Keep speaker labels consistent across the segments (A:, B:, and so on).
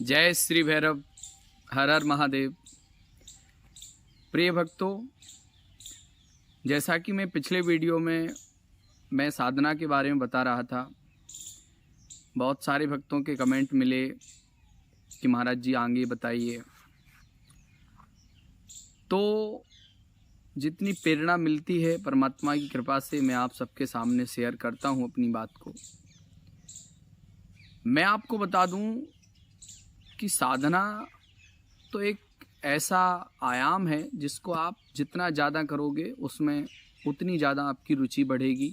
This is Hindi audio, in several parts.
A: जय श्री भैरव। हर हर महादेव। प्रिय भक्तों, जैसा कि मैं पिछले वीडियो में मैं साधना के बारे में बता रहा था, बहुत सारे भक्तों के कमेंट मिले कि महाराज जी आगे बताइए। तो जितनी प्रेरणा मिलती है परमात्मा की कृपा से मैं आप सबके सामने शेयर करता हूँ अपनी बात को। मैं आपको बता दूँ कि साधना तो एक ऐसा आयाम है जिसको आप जितना ज़्यादा करोगे उसमें उतनी ज़्यादा आपकी रुचि बढ़ेगी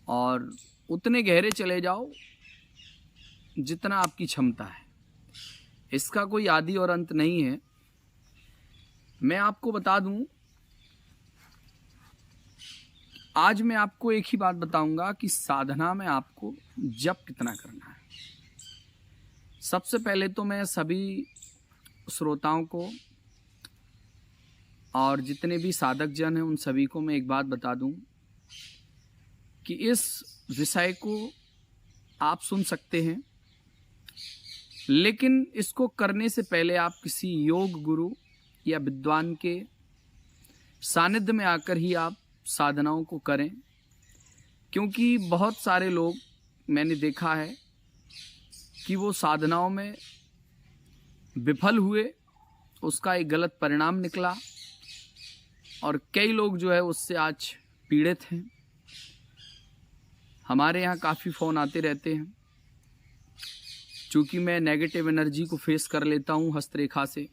A: और उतने गहरे चले जाओ जितना आपकी क्षमता है। इसका कोई आदि और अंत नहीं है। मैं आपको बता दूं, आज मैं आपको एक ही बात बताऊंगा कि साधना में आपको जप कितना करना है। सबसे पहले तो मैं सभी श्रोताओं को और जितने भी साधक जन हैं उन सभी को मैं एक बात बता दूं कि इस विषय को आप सुन सकते हैं, लेकिन इसको करने से पहले आप किसी योग गुरु या विद्वान के सानिध्य में आकर ही आप साधनाओं को करें। क्योंकि बहुत सारे लोग मैंने देखा है कि वो साधनाओं में विफल हुए, उसका एक गलत परिणाम निकला और कई लोग जो है उससे आज पीड़ित हैं। हमारे यहाँ काफ़ी फ़ोन आते रहते हैं। चूँकि मैं नेगेटिव एनर्जी को फेस कर लेता हूँ हस्तरेखा से।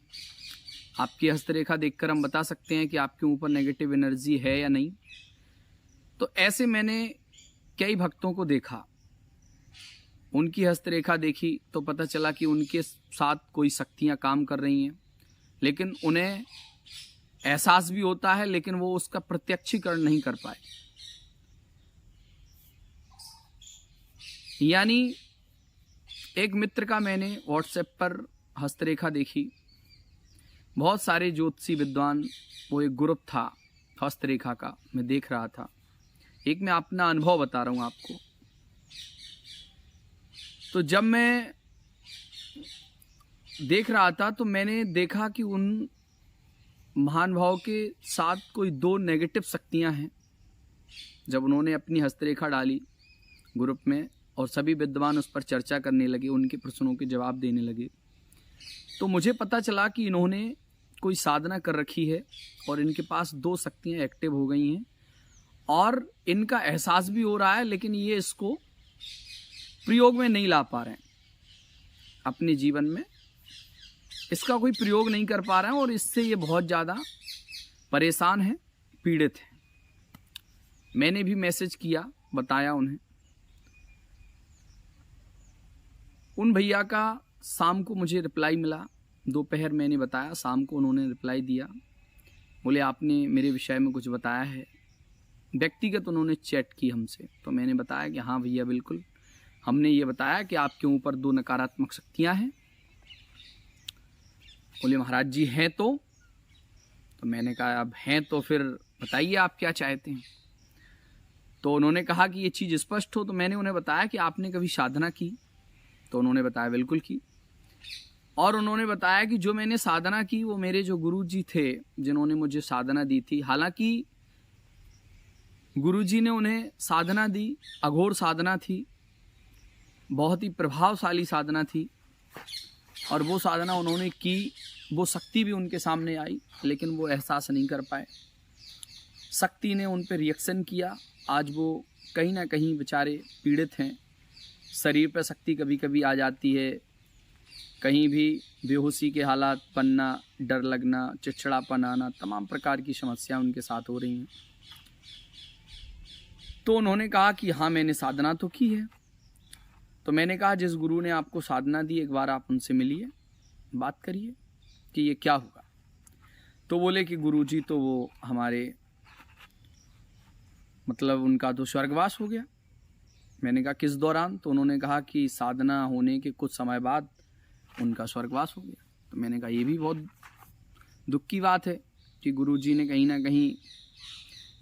A: आपकी हस्तरेखा देखकर हम बता सकते हैं कि आपके ऊपर नेगेटिव एनर्जी है या नहीं। तो ऐसे मैंने कई भक्तों को देखा, उनकी हस्तरेखा देखी तो पता चला कि उनके साथ कोई शक्तियाँ काम कर रही हैं, लेकिन उन्हें एहसास भी होता है, लेकिन वो उसका प्रत्यक्षीकरण नहीं कर पाए। यानी एक मित्र का मैंने व्हाट्सएप पर हस्तरेखा देखी। बहुत सारे ज्योतिषी विद्वान, वो एक ग्रुप था हस्तरेखा का, मैं देख रहा था। एक मैं अपना अनुभव बता रहा हूँ आपको। तो जब मैं देख रहा था तो मैंने देखा कि उन महान भाव के साथ कोई दो नेगेटिव शक्तियां हैं। जब उन्होंने अपनी हस्तरेखा डाली ग्रुप में और सभी विद्वान उस पर चर्चा करने लगे, उनके प्रश्नों के जवाब देने लगे, तो मुझे पता चला कि इन्होंने कोई साधना कर रखी है और इनके पास दो शक्तियां एक्टिव हो गई हैं और इनका एहसास भी हो रहा है, लेकिन ये इसको प्रयोग में नहीं ला पा रहे हैं। अपने जीवन में इसका कोई प्रयोग नहीं कर पा रहे हैं और इससे ये बहुत ज़्यादा परेशान हैं, पीड़ित हैं। मैंने भी मैसेज किया, बताया उन्हें। उन भैया का शाम को मुझे रिप्लाई मिला। दोपहर मैंने बताया, शाम को उन्होंने रिप्लाई दिया। बोले आपने मेरे विषय में कुछ बताया है। व्यक्तिगत उन्होंने चैट की हमसे, तो मैंने बताया कि हाँ भैया बिल्कुल, हमने ये बताया कि आपके ऊपर दो नकारात्मक शक्तियाँ हैं। बोले महाराज जी हैं तो मैंने कहा अब हैं तो फिर बताइए आप क्या चाहते हैं। तो उन्होंने कहा कि ये चीज़ स्पष्ट हो। तो मैंने उन्हें बताया कि आपने कभी साधना की? तो उन्होंने बताया बिल्कुल की। और उन्होंने बताया कि जो मैंने साधना की वो मेरे जो गुरु जी थे जिन्होंने मुझे साधना दी थी। हालांकि गुरु जी ने उन्हें साधना दी, अघोर साधना थी, बहुत ही प्रभावशाली साधना थी और वो साधना उन्होंने की, वो शक्ति भी उनके सामने आई, लेकिन वो एहसास नहीं कर पाए। शक्ति ने उन पर रिएक्शन किया। आज वो कहीं ना कहीं बेचारे पीड़ित हैं। शरीर पर शक्ति कभी कभी आ जाती है, कहीं भी बेहोशी के हालात बनना, डर लगना, चिड़चिड़ापन आना, तमाम प्रकार की समस्याएं उनके साथ हो रही हैं। तो उन्होंने कहा कि हाँ मैंने साधना तो की है। तो मैंने कहा जिस गुरु ने आपको साधना दी एक बार आप उनसे मिलिए, बात करिए कि ये क्या हुआ। तो बोले कि गुरु जी तो वो हमारे मतलब उनका तो स्वर्गवास हो गया। मैंने कहा किस दौरान? तो उन्होंने कहा कि साधना होने के कुछ समय बाद उनका स्वर्गवास हो गया। तो मैंने कहा ये भी बहुत दुख की बात है कि गुरु जी ने कहीं ना कहीं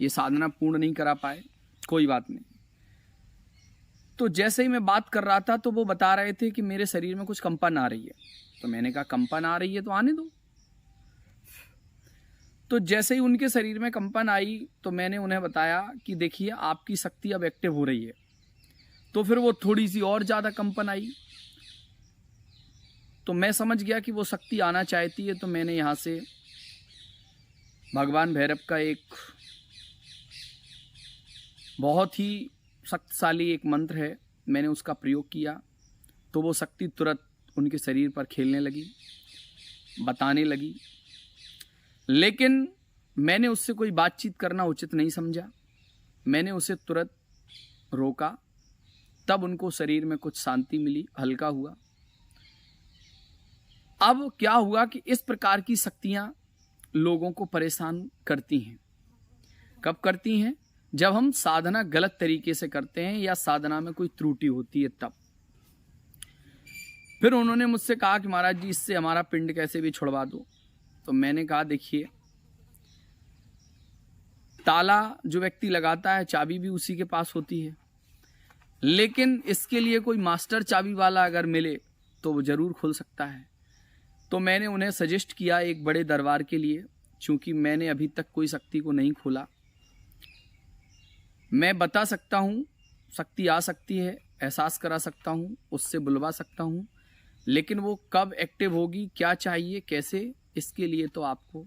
A: ये साधना पूर्ण नहीं करा पाए। कोई बात नहीं। तो जैसे ही मैं बात कर रहा था तो वो बता रहे थे कि मेरे शरीर में कुछ कंपन आ रही है। तो मैंने कहा कंपन आ रही है तो आने दो। तो जैसे ही उनके शरीर में कंपन आई तो मैंने उन्हें बताया कि देखिए आपकी शक्ति अब एक्टिव हो रही है। तो फिर वो थोड़ी सी और ज़्यादा कंपन आई, तो मैं समझ गया कि वो शक्ति आना चाहती है। तो मैंने यहाँ से भगवान भैरव का एक बहुत ही शक्तिशाली एक मंत्र है, मैंने उसका प्रयोग किया। तो वो शक्ति तुरंत उनके शरीर पर खेलने लगी, बताने लगी। लेकिन मैंने उससे कोई बातचीत करना उचित नहीं समझा। मैंने उसे तुरंत रोका। तब उनको शरीर में कुछ शांति मिली, हल्का हुआ। अब क्या हुआ कि इस प्रकार की शक्तियां लोगों को परेशान करती हैं। कब करती हैं? जब हम साधना गलत तरीके से करते हैं या साधना में कोई त्रुटि होती है तब। फिर उन्होंने मुझसे कहा कि महाराज जी इससे हमारा पिंड कैसे भी छुड़वा दो। तो मैंने कहा देखिए, ताला जो व्यक्ति लगाता है चाबी भी उसी के पास होती है, लेकिन इसके लिए कोई मास्टर चाबी वाला अगर मिले तो वो जरूर खुल सकता है। तो मैंने उन्हें सजेस्ट किया एक बड़े दरबार के लिए, चूंकि मैंने अभी तक कोई शक्ति को नहीं खोला। मैं बता सकता हूँ शक्ति आ सकती है, एहसास करा सकता हूँ, उससे बुलवा सकता हूँ, लेकिन वो कब एक्टिव होगी, क्या चाहिए, कैसे, इसके लिए तो आपको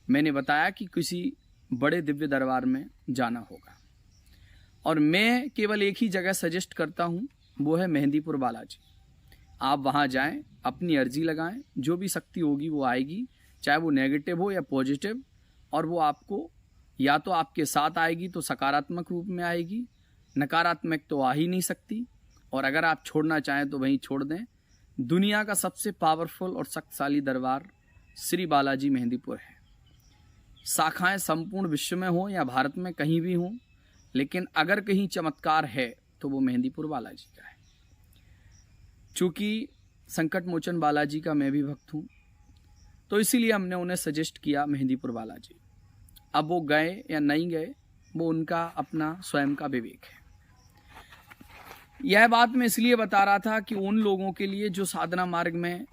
A: मैंने बताया कि किसी बड़े दिव्य दरबार में जाना होगा। और मैं केवल एक ही जगह सजेस्ट करता हूँ, वो है मेहंदीपुर बालाजी। आप वहाँ जाएं, अपनी अर्जी लगाएं, जो भी शक्ति होगी वो आएगी, चाहे वो नेगेटिव हो या पॉजिटिव। और वो आपको या तो आपके साथ आएगी तो सकारात्मक रूप में आएगी, नकारात्मक तो आ ही नहीं सकती। और अगर आप छोड़ना चाहें तो वहीं छोड़ दें। दुनिया का सबसे पावरफुल और शक्तिशाली दरबार श्री बालाजी मेहंदीपुर है। शाखाएं संपूर्ण विश्व में हो या भारत में कहीं भी हों, लेकिन अगर कहीं चमत्कार है तो वो मेहंदीपुर बालाजी का है। चूँकि संकट मोचन बालाजी का मैं भी भक्त हूँ, तो इसीलिए हमने उन्हें सजेस्ट किया मेहंदीपुर बालाजी। अब वो गए या नहीं गए वो उनका अपना स्वयं का विवेक है। यह बात मैं इसलिए बता रहा था कि उन लोगों के लिए जो साधना मार्ग में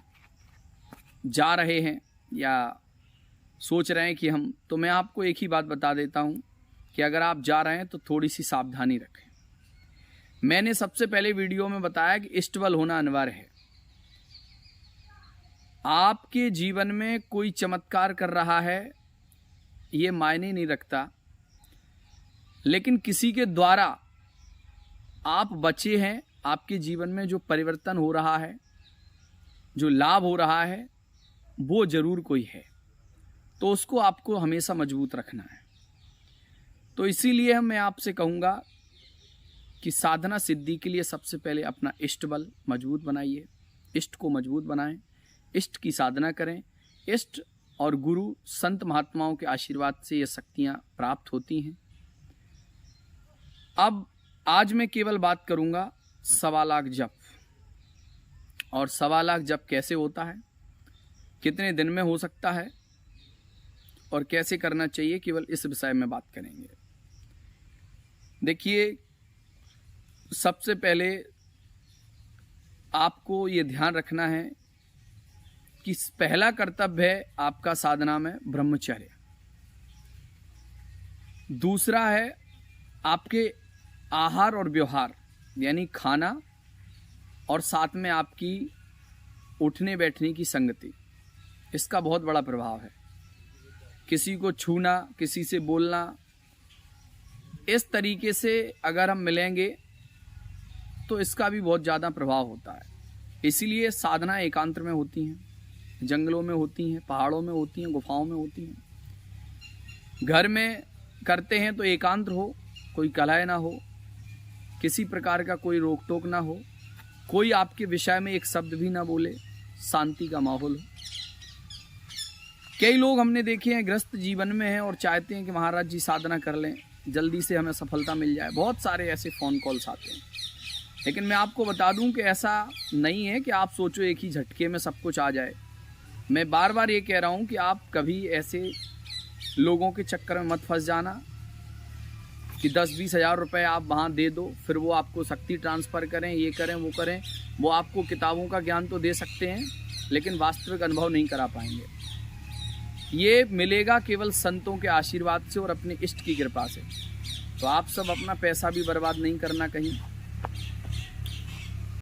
A: जा रहे हैं या सोच रहे हैं कि हम, तो मैं आपको एक ही बात बता देता हूं कि अगर आप जा रहे हैं तो थोड़ी सी सावधानी रखें। मैंने सबसे पहले वीडियो में बताया कि इष्टबल होना अनिवार्य है। आपके जीवन में कोई चमत्कार कर रहा है ये मायने नहीं रखता, लेकिन किसी के द्वारा आप बचे हैं, आपके जीवन में जो परिवर्तन हो रहा है, जो लाभ हो रहा है, वो जरूर कोई है, तो उसको आपको हमेशा मजबूत रखना है। तो इसीलिए मैं आपसे कहूँगा कि साधना सिद्धि के लिए सबसे पहले अपना इष्ट बल मजबूत बनाइए, इष्ट को मजबूत बनाएं, इष्ट की साधना करें। इष्ट और गुरु संत महात्माओं के आशीर्वाद से ये शक्तियाँ प्राप्त होती हैं। अब आज मैं केवल बात करूँगा 1.25 लाख जप, और 1.25 लाख जप कैसे होता है, कितने दिन में हो सकता है और कैसे करना चाहिए, केवल इस विषय में बात करेंगे। देखिए, सबसे पहले आपको ये ध्यान रखना है कि पहला कर्तव्य है आपका साधना में ब्रह्मचर्य। दूसरा है आपके आहार और व्यवहार, यानी खाना, और साथ में आपकी उठने बैठने की संगति। इसका बहुत बड़ा प्रभाव है। किसी को छूना, किसी से बोलना, इस तरीके से अगर हम मिलेंगे तो इसका भी बहुत ज़्यादा प्रभाव होता है। इसीलिए साधना एकांत में होती हैं, जंगलों में होती हैं, पहाड़ों में होती हैं, गुफाओं में होती हैं। घर में करते हैं तो एकांत हो, कोई कलह ना हो, किसी प्रकार का कोई रोक टोक ना हो, कोई आपके विषय में एक शब्द भी ना बोले, शांति का माहौल हो। कई लोग हमने देखे हैं ग्रस्त जीवन में हैं और चाहते हैं कि महाराज जी साधना कर लें, जल्दी से हमें सफलता मिल जाए। बहुत सारे ऐसे फ़ोन कॉल्स आते हैं, लेकिन मैं आपको बता दूं कि ऐसा नहीं है कि आप सोचो एक ही झटके में सब कुछ आ जाए। मैं बार बार ये कह रहा हूं कि आप कभी ऐसे लोगों के चक्कर में मत फंस जाना कि 10-20 हज़ार रुपये आप वहाँ दे दो, फिर वो आपको शक्ति ट्रांसफ़र करें, ये करें वो करें। वो आपको किताबों का ज्ञान तो दे सकते हैं, लेकिन वास्तविक अनुभव नहीं करा पाएंगे। ये मिलेगा केवल संतों के आशीर्वाद से और अपने इष्ट की कृपा से। तो आप सब अपना पैसा भी बर्बाद नहीं करना कहीं,